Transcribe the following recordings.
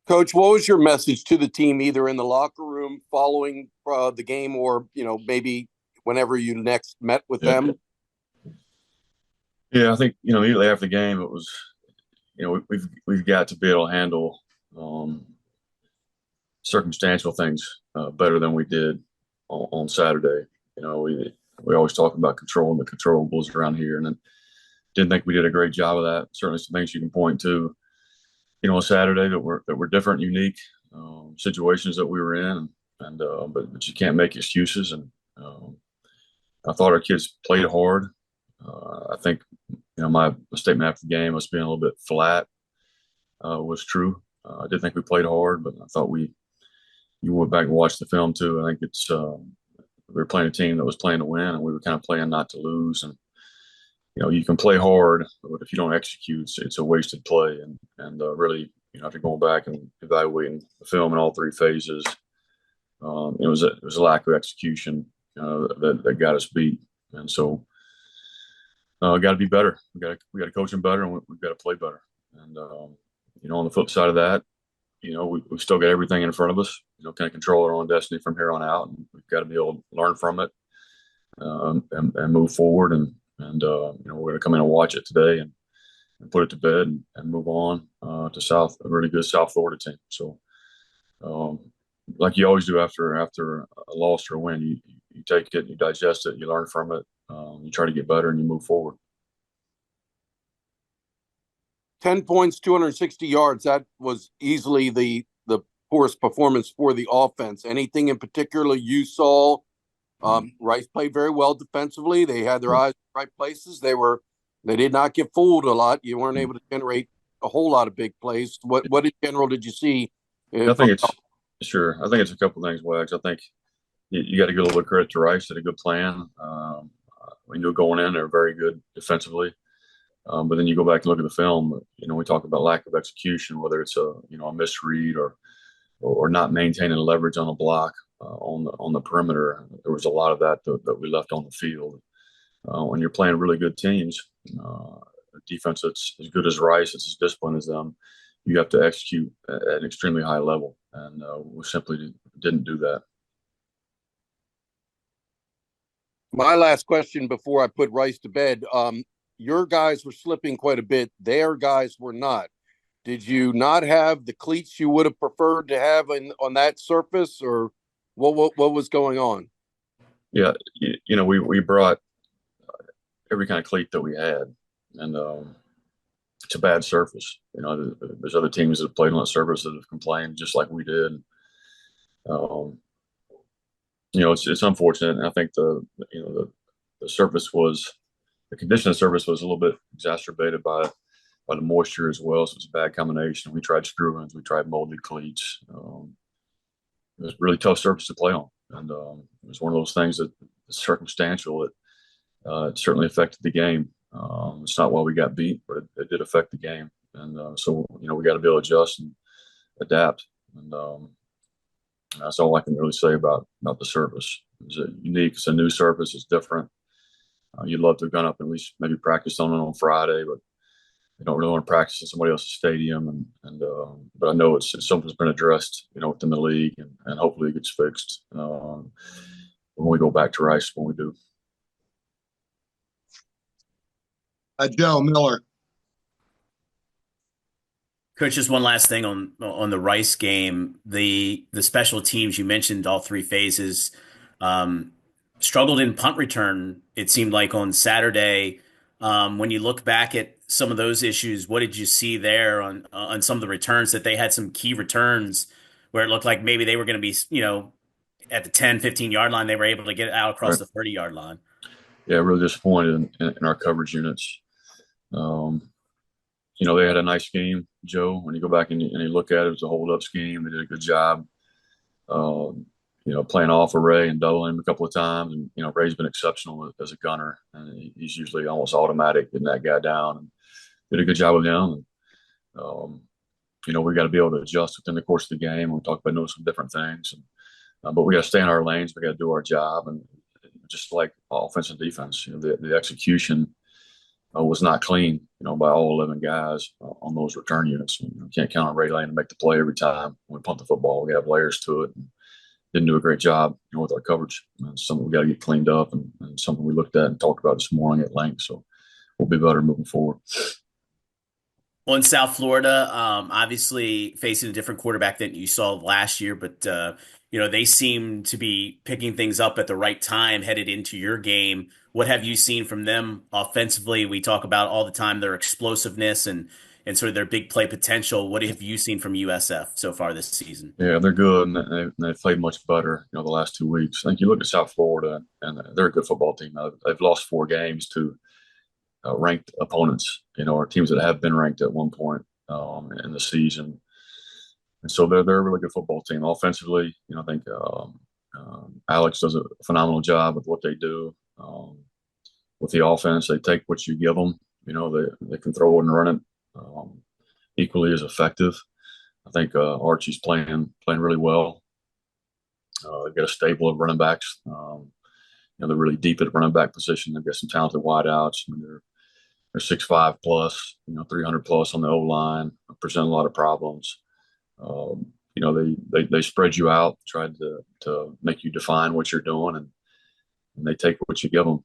Coach, what was your message to the team, either in the locker room following the game, or maybe whenever you next met with Yeah, them? yeah. I think immediately after the game, it was we've got to be able to handle um, circumstantial things better than we did on Saturday. We always talk about controlling the controllables around here, and then didn't think we did a great job of that. Certainly, some things you can point to, on Saturday that were different, unique situations that we were in, and but you can't make excuses. And um, I thought our kids played hard. I think my statement after the game, us being a little bit flat, was true. I did think we played hard, but I thought you went back and watched the film too. I think we were playing a team that was playing to win, and we were kind of playing not to lose. And you can play hard, but if you don't execute, it's a wasted play. And really, after going back and evaluating the film in all three phases, it was a lack of execution that got us beat. And so, got to be better. We got to coach them better, and we've got to play better. And on the flip side of that, we've still got everything in front of us. Kind of control our own destiny from here on out, and we've got to be able to learn from it, and move forward. And we're going to come in and watch it today and put it to bed and move on to a really good South Florida team. So, um, like you always do after a loss or a win, you take it, you digest it, you learn from it, you try to get better, and you move forward. 10 points, 260 yards. That was easily the poorest performance for the offense. Anything in particular you saw? Rice played very well defensively. They had their eyes in the right places. They did not get fooled a lot. You weren't able to generate a whole lot of big plays. What in general did you see? I think it's sure. I think it's a couple of things, Wags. I think you got to give a little bit of credit to Rice. Did a good plan. We knew going in they're very good defensively. But then you go back and look at the film. We talk about lack of execution, whether it's a misread or not maintaining leverage on a block on the perimeter. There was a lot of that we left on the field. When you're playing really good teams, a defense that's as good as Rice, it's as disciplined as them, you have to execute at an extremely high level, and we simply didn't do that. My last question before I put Rice to bed. Your guys were slipping quite a bit. Their guys were not. Did you not have the cleats you would have preferred to have on that surface, or what was going on? Yeah, we brought every kind of cleat that we had, and it's a bad surface. There's other teams that have played on that surface that have complained just like we did. It's unfortunate. And I think the surface was the condition of the surface was a little bit exacerbated by the moisture as well. So it's a bad combination. We tried screw-ins, we tried molded cleats. It was a really tough surface to play on, and it was one of those things that is circumstantial. It certainly affected the game. It's not why we got beat, but it did affect the game. And so we got to be able to adjust and adapt. And that's all I can really say about the surface. It's unique. It's a new surface. It's different. You'd love to have gone up and at least maybe practiced on it on Friday, but you don't really want to practice in somebody else's stadium. But I know it's something that's been addressed, within the league, and hopefully it gets fixed when we go back to Rice when we do. Joe Miller. Coach, just one last thing on the Rice game. The special teams, you mentioned all three phases, struggled in punt return, it seemed like on Saturday. When you look back at some of those issues, what did you see there on some of the returns, that they had some key returns where it looked like maybe they were going to be, at the 10, 15-yard line, they were able to get out across the 30-yard line? Yeah, really disappointed in our coverage units. They had a nice game, Joe. When you go back and you look at it, it was a hold-up scheme. They did a good job, playing off of Ray and doubling him a couple of times. And, Ray's been exceptional as a gunner, and he's usually almost automatic getting that guy down. And did a good job with him. And, we got to be able to adjust within the course of the game. We talked about doing some different things. But we got to stay in our lanes. We got to do our job. And just like offense and defense, the execution was not clean, by all 11 guys on those return units. You can't count on Ray Lane to make the play every time when we punt the football. We have layers to it. And didn't do a great job, with our coverage. It's something we got to get cleaned up, and something we looked at and talked about this morning at length. So we'll be better moving forward. Well, in South Florida, obviously facing a different quarterback than you saw last year, but they seem to be picking things up at the right time headed into your game. What have you seen from them offensively? We talk about all the time their explosiveness and sort of their big play potential. What have you seen from USF so far this season? Yeah, they're good, and they've played much better, the last 2 weeks. I think you look at South Florida, and they're a good football team. They've lost 4 games to ranked opponents, or teams that have been ranked at one point in the season. And so they're a really good football team. Offensively, I think Alex does a phenomenal job with what they do. With the offense, they take what you give them. They can throw it and run it equally as effective. I think Archie's playing really well. They've got a stable of running backs. They're really deep at running back position. They've got some talented wideouts. They're 6'5" plus, 300 plus on the O line. Present a lot of problems. They spread you out, try to make you define what you're doing, and they take what you give them,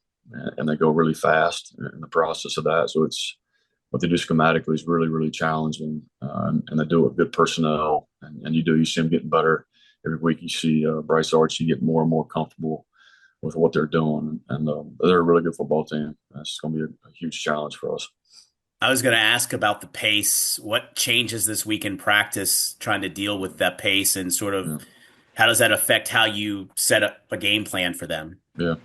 and they go really fast in the process of that. So it's what they do schematically is really, really challenging, and they do it with good personnel. And you see them getting better every week. You see Bryce Archie get more and more comfortable with what they're doing, and they're a really good football team. That's going to be a huge challenge for us. I was going to ask about the pace. What changes this week in practice trying to deal with that pace, and sort of how does that affect how you set up a game plan for them? Yeah,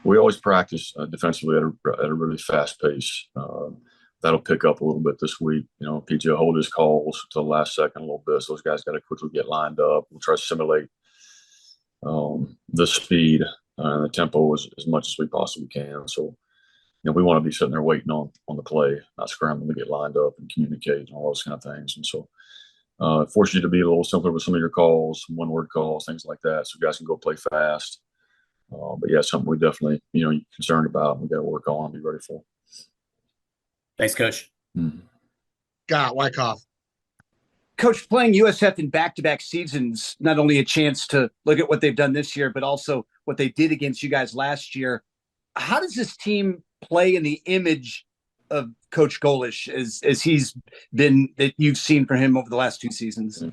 we always practice defensively at a really fast pace. That'll pick up a little bit this week. PJ will hold his calls to the last second a little bit, so those guys got to quickly get lined up. We'll try to simulate the speed and the tempo as much as we possibly can. So, we want to be sitting there waiting on the play, not scrambling to get lined up and communicate and all those kind of things. And so it forces you to be a little simpler with some of your calls, one-word calls, things like that, so guys can go play fast. But, yeah, something we definitely, concerned about and we got to work on and be ready for. Thanks, Coach. Mm-hmm. Scott Wyckoff. Coach, playing USF in back-to-back seasons, not only a chance to look at what they've done this year, but also what they did against you guys last year. How does this team play in the image of Coach Golish as he's been, that you've seen for him over the last 2 seasons?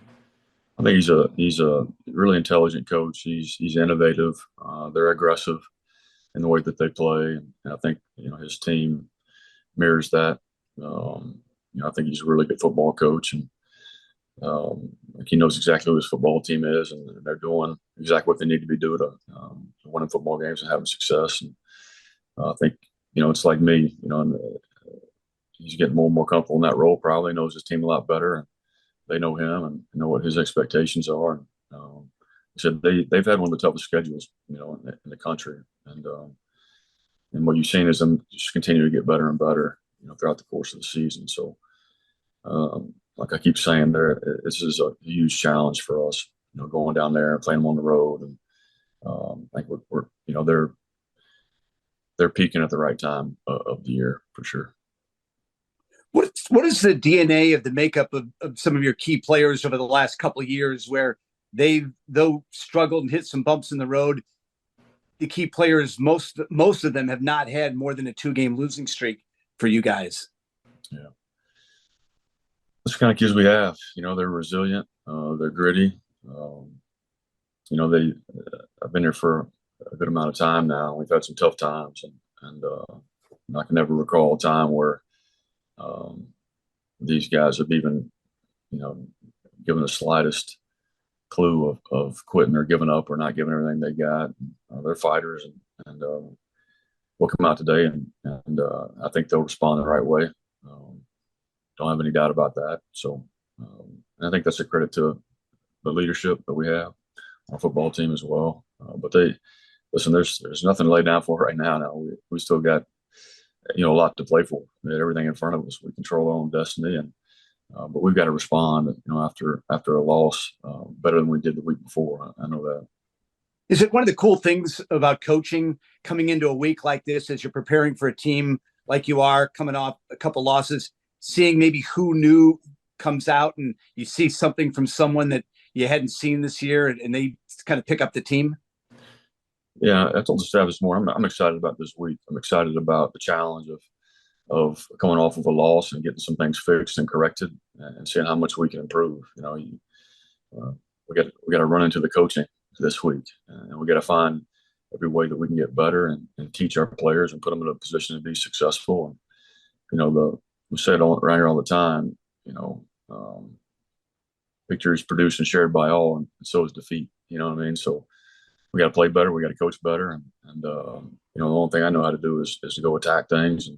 I think he's a really intelligent coach. He's innovative. They're aggressive in the way that they play, and I think his team mirrors that. I think he's a really good football coach, and he knows exactly who his football team is, and they're doing exactly what they need to be doing to winning football games and having success. And I think it's like me. And he's getting more and more comfortable in that role. Probably knows his team a lot better, and they know him and know what his expectations are. And he said they've had one of the toughest schedules, in the country, and what you've seen is them just continue to get better and better, throughout the course of the season. So, like I keep saying, this is a huge challenge for us, going down there and playing them on the road, and I think we're they're peaking at the right time of the year for sure. What is the DNA of the makeup of some of your key players over the last couple of years, where they've, though struggled and hit some bumps in the road, the key players, most of them have not had more than a 2-game losing streak for you guys? Yeah. That's the kind of kids we have. They're resilient. They're gritty. I've been here for a good amount of time now. We've had some tough times, and I can never recall a time where these guys have even, given the slightest clue of quitting or giving up or not giving everything they got. They're fighters, and we'll come out today, and I think they'll respond the right way. Don't have any doubt about that. So I think that's a credit to the leadership that we have, our football team as well. But there's nothing laid down for right now. We still got a lot to play for. We had everything in front of us. We control our own destiny, and but we've got to respond. After a loss, better than we did the week before. I know that. Is it one of the cool things about coaching coming into a week like this, as you're preparing for a team like you are coming off a couple losses, seeing maybe who new comes out and you see something from someone that you hadn't seen this year and they kind of pick up the team? Yeah, I told the staff this morning. I'm excited about this week. I'm excited about the challenge of coming off of a loss and getting some things fixed and corrected, and seeing how much we can improve. We got to run into the coaching this week, and we got to find every way that we can get better and teach our players and put them in a position to be successful. And we say it around here all the time. Victory is produced and shared by all, and so is defeat. You know what I mean? So we got to play better. We got to coach better, and the only thing I know how to do is to go attack things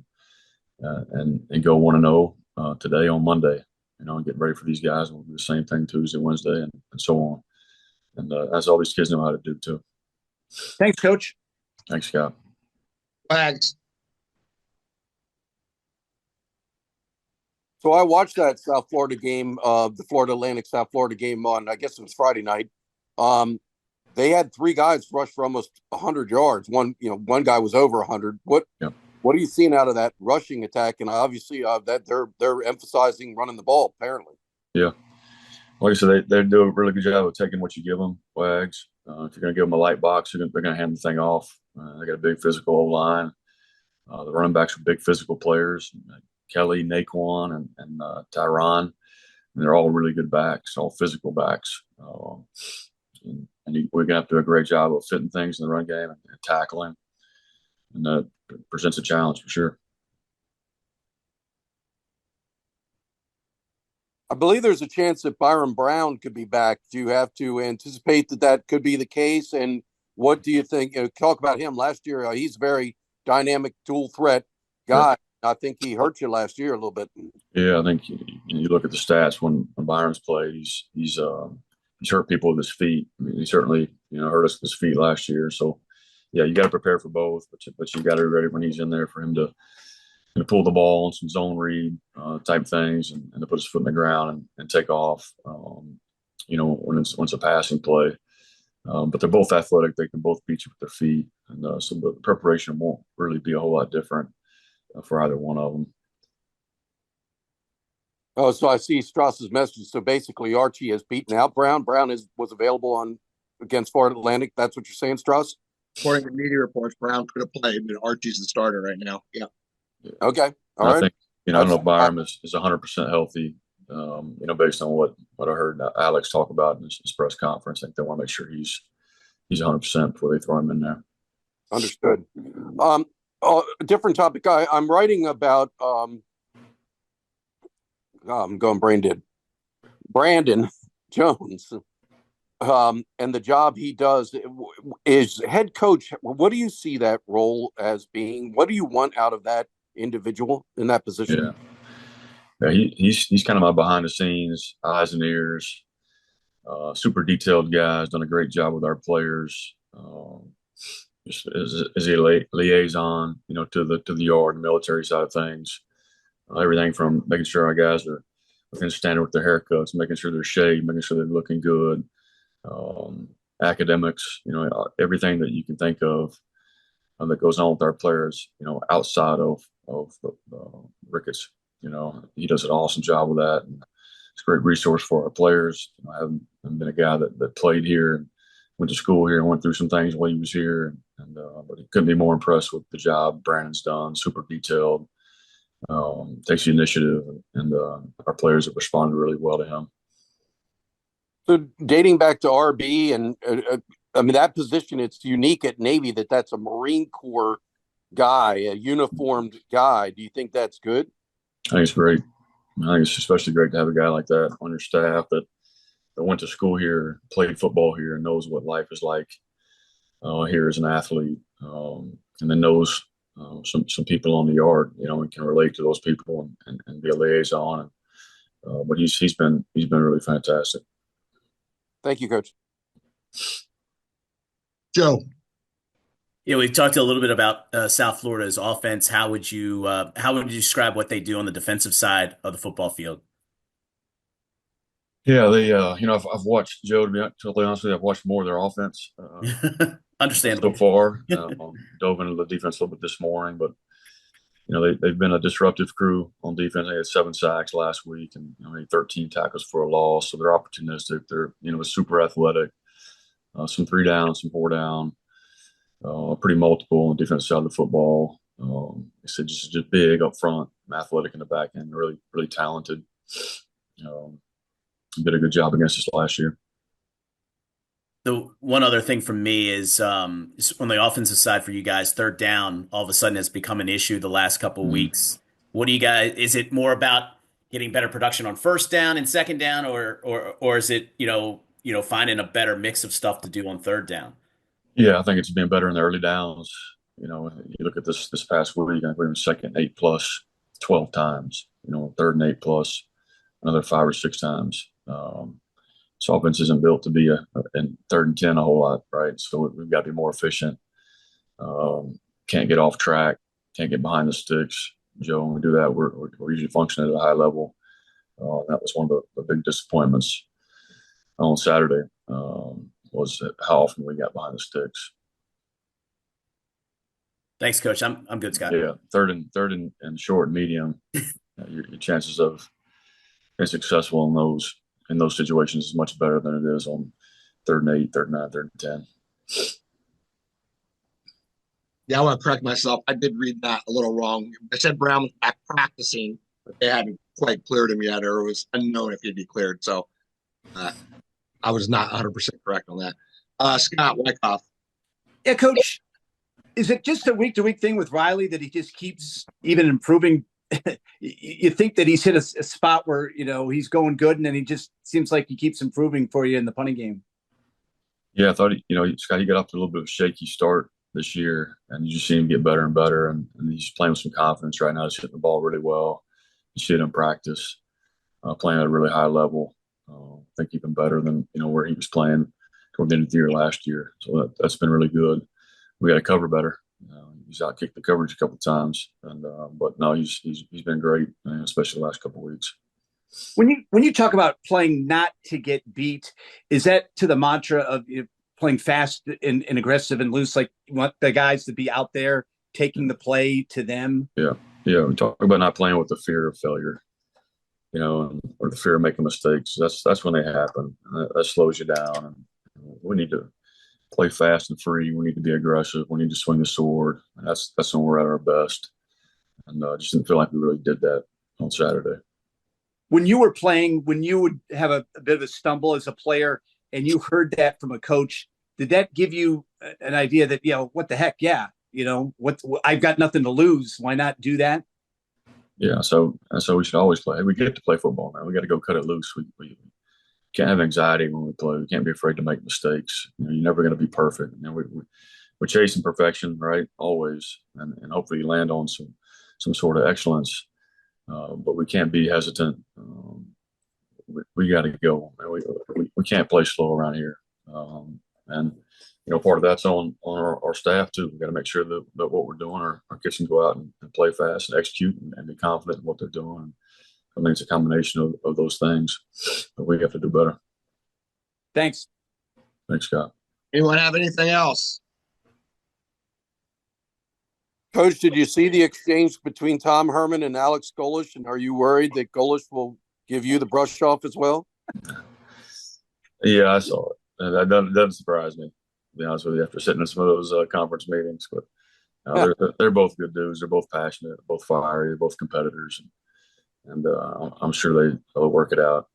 and go 1-0 today on Monday. And get ready for these guys. We'll do the same thing Tuesday, Wednesday, and so on. And that's all these kids know how to do too. Thanks, Coach. Thanks, Scott. Thanks. So I watched that South Florida game, the Florida Atlantic South Florida game on, I guess it was Friday night. They had 3 guys rush for almost 100 yards. One guy was over 100. What are you seeing out of that rushing attack? And obviously that they're emphasizing running the ball, apparently. Yeah. Like I said, they do a really good job of taking what you give them, Wags. If you're going to give them a light box, they're going to hand the thing off. They got a big physical O-line. The running backs are big physical players. Kelly, Naquan, and Tyron. And they're all really good backs, all physical backs. And we're going to have to do a great job of fitting things in the run game and tackling. And that presents a challenge for sure. I believe there's a chance that Byron Brown could be back. Do you have to anticipate that could be the case? And what do you think? Talk about him last year. He's a very dynamic dual threat guy. Yeah. I think he hurt you last year a little bit. Yeah, I think you look at the stats when Byron's played. He's hurt people with his feet. I mean, he certainly hurt us with his feet last year. So yeah, you got to prepare for both, but you got to be ready when he's in there for him to pull the ball on some zone read type things and to put his foot in the ground and take off. When it's a passing play. But they're both athletic. They can both beat you with their feet, and so the preparation won't really be a whole lot different for either one of them. Oh, so I see Strauss's message. So basically, Archie has beaten out Brown. Brown was available against Florida Atlantic. That's what you're saying, Strauss? According to media reports, Brown could have played, but Archie's the starter right now. Yeah. Okay. All right. I think I don't know if Byron is 100% healthy. Based on what I heard Alex talk about in his press conference, I think they want to make sure he's 100% before they throw him in there. Understood. Different topic. I'm writing about. I'm going brain dead. Brandon Jones, and the job he does is head coach. What do you see that role as being? What do you want out of that individual in that position? Yeah, he's kind of my behind the scenes, eyes and ears, super detailed guy. Has done a great job with our players. Just as a liaison, to the yard and military side of things. Everything from making sure our guys are within standard with their haircuts, making sure they're shaved, making sure they're looking good. Academics, everything that you can think of that goes on with our players, outside of the Ricketts. He does an awesome job with that. And it's a great resource for our players. I haven't been a guy that played here and went to school here and went through some things while he was here. But he couldn't be more impressed with the job Brandon's done. Super detailed, takes the initiative, and our players have responded really well to him. So dating back to RB and that position, it's unique at Navy that's a Marine Corps guy, a uniformed guy. Do you think that's good? I think it's great. I think it's especially great to have a guy like that on your staff that went to school here, played football here, and knows what life is like here as an athlete, and then knows some people on the yard, and can relate to those people and be a liaison. But he's been really fantastic. Thank you, Coach. Joe. Yeah, we talked a little bit about South Florida's offense. How would you describe what they do on the defensive side of the football field? Yeah, they I've watched, Joe, to be totally honest with you, I've watched more of their offense. Understandable. So far, dove into the defense a little bit this morning, but they've been a disruptive crew on defense. They had 7 sacks last week and 13 tackles for a loss. So they're opportunistic. They're super athletic. Some 3 down, some 4 down. Pretty multiple on the defensive side of the football. It's just big up front, athletic in the back end, really, really talented. Did a good job against us last year. The one other thing from me is on the offensive side for you guys, third down all of a sudden has become an issue the last couple of weeks. What do you guys? Is it more about getting better production on first down and second down, or is it finding a better mix of stuff to do on third down? Yeah, I think it's been better in the early downs. You look at this past week, I think we were second 8 plus 12 times. Third and 8 plus another 5 or 6 times. So offense isn't built to be in third and 10 a whole lot, right? So we've got to be more efficient. Can't get off track, can't get behind the sticks. Joe, when we do that, we're usually functioning at a high level. That was one of the big disappointments on Saturday. Was how often we got behind the sticks. Thanks, Coach. I'm good, Scott. Yeah, third and short and medium. Your chances of being successful in those situations is much better than it is on third and 8, third and 9, third and 10. Yeah, I want to correct myself. I did read that a little wrong. I said Brown was back practicing, but they hadn't quite cleared him yet, or it was unknown if he'd be cleared. So I was not 100% correct on that. Scott Wyckoff. Yeah, Coach, is it just a week-to-week thing with Riley that he just keeps even improving? You think that he's hit a spot where, he's going good, and then he just seems like he keeps improving for you in the punting game. Yeah, I thought, Scott, he got off to a little bit of a shaky start this year, and you just see him get better and better, and he's playing with some confidence right now. He's hitting the ball really well. You see it in practice, playing at a really high level. I think even better than, where he was playing toward the end of the year last year. So that's been really good. We got to cover better. He's outkicked the coverage a couple of times, but no, he's been great, especially the last couple of weeks. When you talk about playing not to get beat, is that to the mantra of playing fast and aggressive and loose? Like you want the guys to be out there taking the play to them? Yeah. We talk about not playing with the fear of failure, or the fear of making mistakes. That's when they happen. That slows you down, and we need to play fast and free. We need to be aggressive. We need to swing the sword. And that's when we're at our best. And just didn't feel like we really did that on Saturday. When you were playing, when you would have a bit of a stumble as a player and you heard that from a coach, did that give you an idea that, what the heck? Yeah. I've got nothing to lose. Why not do that? Yeah. So we should always play. We get to play football, man. We got to go cut it loose. We can't have anxiety when we play. We can't be afraid to make mistakes. You're never going to be perfect. We're chasing perfection, right? Always, and hopefully land on some sort of excellence. But we can't be hesitant. We got to go. We can't play slow around here. And part of that's on our staff too. We got to make sure that what we're doing, our kids can go out and play fast and execute and be confident in what they're doing. I think it's a combination of those things, but we have to do better. Thanks. Thanks, Scott. Anyone have anything else? Coach, did you see the exchange between Tom Herman and Alex Golish? And are you worried that Golish will give you the brush off as well? Yeah, I saw it. That doesn't surprise me, to be honest with you, after sitting in some of those conference meetings. But they're both good dudes. They're both passionate, both fiery, they're both competitors. And I'm sure they'll work it out.